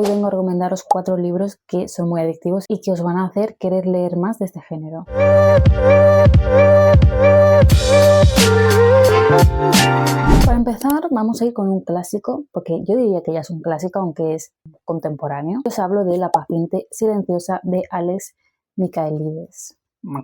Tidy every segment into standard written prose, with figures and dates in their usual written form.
Hoy vengo a recomendaros 4 libros que son muy adictivos y que os van a hacer querer leer más de este género. Para empezar, vamos a ir con un clásico, porque yo diría que ya es un clásico, aunque es contemporáneo. Os hablo de La paciente silenciosa de Alex Michaelides.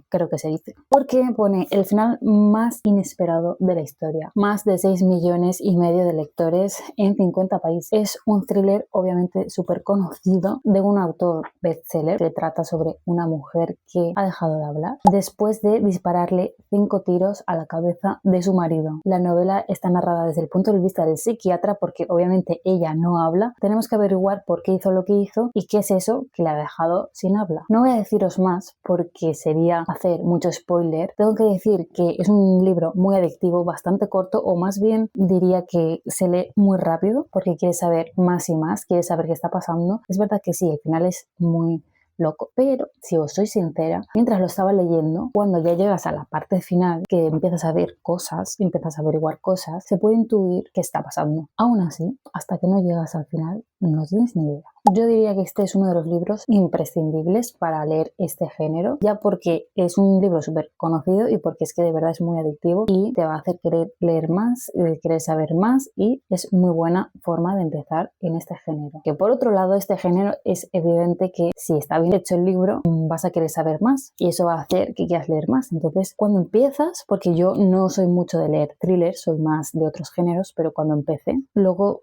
Creo que se dice, porque pone el final más inesperado de la historia. Más de 6,5 millones de lectores en 50 países. Es un thriller obviamente súper conocido de un autor bestseller que trata sobre una mujer que ha dejado de hablar después de dispararle 5 tiros a la cabeza de su marido. La novela está narrada desde el punto de vista del psiquiatra porque obviamente ella no habla. Tenemos que averiguar por qué hizo lo que hizo y qué es eso que la ha dejado sin habla. No voy a deciros más porque sería hacer mucho spoiler. Tengo que decir que es un libro muy adictivo, bastante corto, o más bien diría que se lee muy rápido porque quieres saber más y más, quieres saber qué está pasando. Es verdad que sí, el final es muy loco, pero si os soy sincera, mientras lo estaba leyendo, cuando ya llegas a la parte final, que empiezas a ver cosas, empiezas a averiguar cosas, se puede intuir qué está pasando. Aún así, hasta que no llegas al final, no tienes ni idea. Yo diría que este es uno de los libros imprescindibles para leer este género, ya porque es un libro súper conocido y porque es que de verdad es muy adictivo y te va a hacer querer leer más, querer saber más, y es muy buena forma de empezar en este género. Que por otro lado, este género es evidente que si está bien hecho el libro, vas a querer saber más y eso va a hacer que quieras leer más. Entonces, cuando empiezas, porque yo no soy mucho de leer thrillers, soy más de otros géneros, pero cuando empecé, luego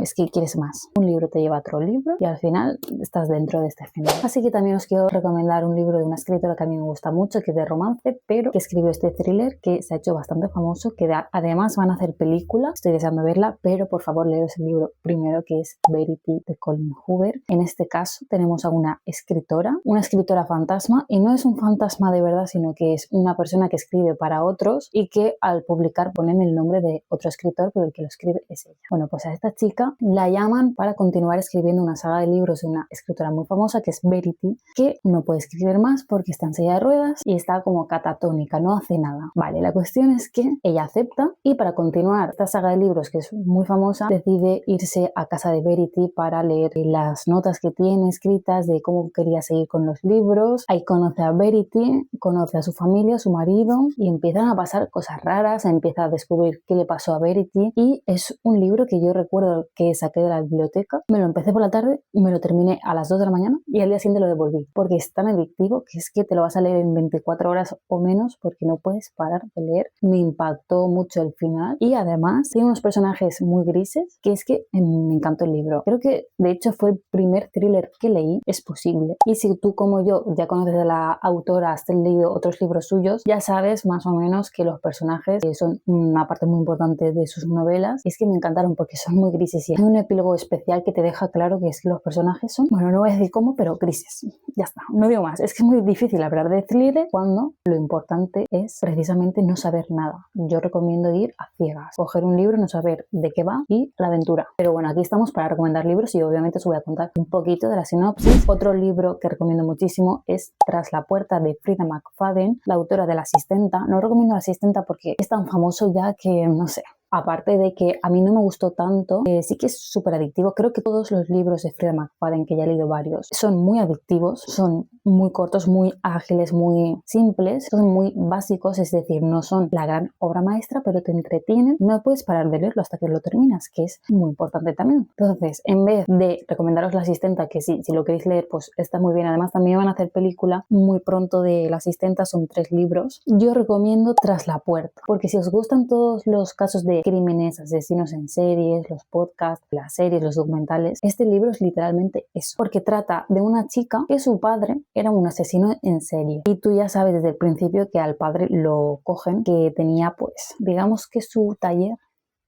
es que quieres más. Un libro te lleva a otro libro y al final estás dentro de este género. Así que también os quiero recomendar un libro de una escritora que a mí me gusta mucho, que es de romance, pero que escribió este thriller que se ha hecho bastante famoso, que además van a hacer película. Estoy deseando verla, pero por favor leeros el libro primero, que es Verity de Colleen Hoover. En este caso tenemos a una escritora fantasma, y no es un fantasma de verdad, sino que es una persona que escribe para otros y que al publicar ponen el nombre de otro escritor, pero el que lo escribe es ella. Bueno, pues a esta chica la llaman para continuar escribiendo una saga de libros de una escritora muy famosa que es Verity, que no puede escribir más porque está en silla de ruedas y está como catatónica, no hace nada. Vale, la cuestión es que ella acepta y para continuar esta saga de libros que es muy famosa, decide irse a casa de Verity para leer las notas que tiene escritas de cómo quería seguir con los libros. Ahí conoce a Verity, conoce a su familia, a su marido, y empiezan a pasar cosas raras, empieza a descubrir qué le pasó a Verity, y es un libro que yo recuerdo que saqué de la biblioteca, me lo empecé por la tarde, me lo terminé a las 2 de la mañana y al día siguiente lo devolví, porque es tan adictivo que es que te lo vas a leer en 24 horas o menos porque no puedes parar de leer. Me impactó mucho el final y además tiene unos personajes muy grises que es que me encantó el libro. Creo que de hecho fue el primer thriller que leí, es posible, y si tú como yo ya conoces a la autora, has leído otros libros suyos, ya sabes más o menos que los personajes son una parte muy importante de sus novelas. Y es que me encantaron porque son muy grises y hay un epílogo especial que te deja claro que es que los personajes son, bueno, no voy a decir cómo, pero grises. Ya está, no digo más. Es que es muy difícil hablar de thriller cuando lo importante es precisamente no saber nada. Yo recomiendo ir a ciegas, coger un libro, no saber de qué va y la aventura. Pero bueno, aquí estamos para recomendar libros y obviamente os voy a contar un poquito de la sinopsis. Otro libro que recomiendo muchísimo es Tras la puerta de Freida McFadden, la autora de La asistenta. No recomiendo La asistenta porque es tan famoso ya que no sé. Aparte de que a mí no me gustó tanto, sí que es súper adictivo. Creo que todos los libros de Freida McFadden, que ya he leído varios, son muy adictivos, son muy cortos, muy ágiles, muy simples, son muy básicos, es decir, no son la gran obra maestra, pero te entretienen. No puedes parar de leerlo hasta que lo terminas, que es muy importante también. Entonces, en vez de recomendaros La asistenta, que sí, si lo queréis leer, pues está muy bien. Además, también van a hacer película muy pronto de La asistenta, son 3 libros. Yo recomiendo Tras la puerta, porque si os gustan todos los casos de crímenes, asesinos en series, los podcasts, las series, los documentales, este libro es literalmente eso, porque trata de una chica que su padre era un asesino en serie y tú ya sabes desde el principio que al padre lo cogen, que tenía pues digamos que su taller,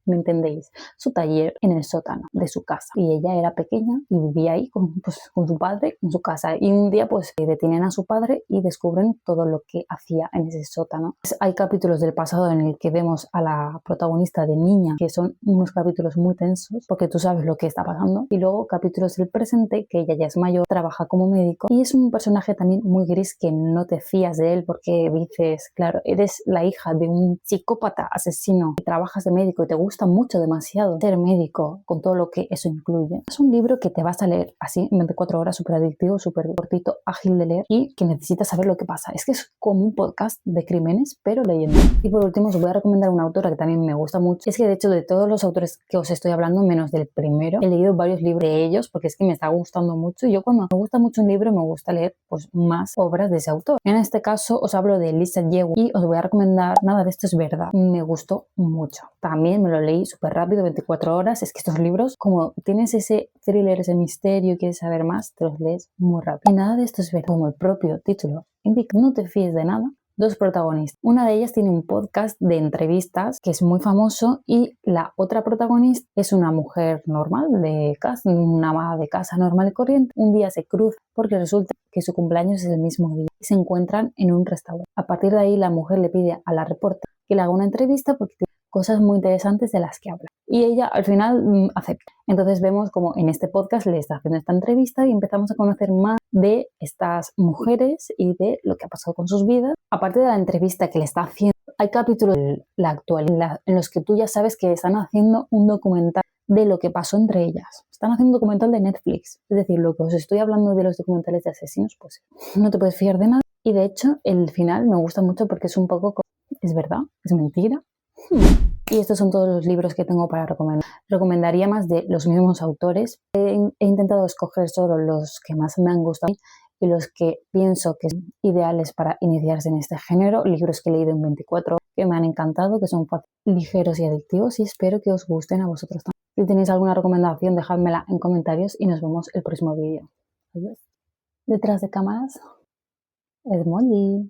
¿me entendéis? Su taller en el sótano de su casa. Y ella era pequeña y vivía ahí con su padre en su casa. Y un día pues detienen a su padre y descubren todo lo que hacía en ese sótano. Hay capítulos del pasado en el que vemos a la protagonista de niña, que son unos capítulos muy tensos porque tú sabes lo que está pasando. Y luego capítulos del presente, que ella ya es mayor, trabaja como médico y es un personaje también muy gris que no te fías de él porque dices, claro, eres la hija de un psicópata asesino y trabajas de médico y te gusta gusta mucho, demasiado, ser médico, con todo lo que eso incluye. Es un libro que te vas a leer así en 24 horas, súper adictivo, súper cortito, ágil de leer y que necesitas saber lo que pasa. Es que es como un podcast de crímenes, pero leyendo. Y por último, os voy a recomendar una autora que también me gusta mucho. Es que de hecho de todos los autores que os estoy hablando, menos del primero, he leído varios libros de ellos porque es que me está gustando mucho. Y yo cuando me gusta mucho un libro, me gusta leer pues más obras de ese autor. En este caso os hablo de Lisa Yeo y os voy a recomendar Nada de esto es verdad. Me gustó mucho. También me lo leí súper rápido, 24 horas. Es que estos libros, como tienes ese thriller, ese misterio, quieres saber más, te los lees muy rápido. Y Nada de esto es verdad, como el propio título indica, no te fíes de nada. Dos protagonistas. Una de ellas tiene un podcast de entrevistas que es muy famoso y la otra protagonista es una mujer normal de casa, una ama de casa normal y corriente. Un día se cruza porque resulta que su cumpleaños es el mismo día y se encuentran en un restaurante. A partir de ahí la mujer le pide a la reportera que le haga una entrevista porque tiene cosas muy interesantes de las que habla. Y ella al final acepta. Entonces vemos como en este podcast le está haciendo esta entrevista y empezamos a conocer más de estas mujeres y de lo que ha pasado con sus vidas. Aparte de la entrevista que le está haciendo, hay capítulos de la actualidad en los que tú ya sabes que están haciendo un documental de lo que pasó entre ellas. Están haciendo un documental de Netflix. Es decir, lo que os estoy hablando de los documentales de asesinos, pues no te puedes fiar de nada. Y de hecho, el final me gusta mucho porque es un poco como, ¿es verdad? ¿Es mentira? Y estos son todos los libros que tengo para recomendar. Recomendaría más de los mismos autores. He intentado escoger solo los que más me han gustado y los que pienso que son ideales para iniciarse en este género. Libros que he leído en 24 horas, que me han encantado, que son ligeros y adictivos y espero que os gusten a vosotros también. Si tenéis alguna recomendación, dejadmela en comentarios y nos vemos el próximo vídeo. Adiós. Detrás de cámaras es Molly.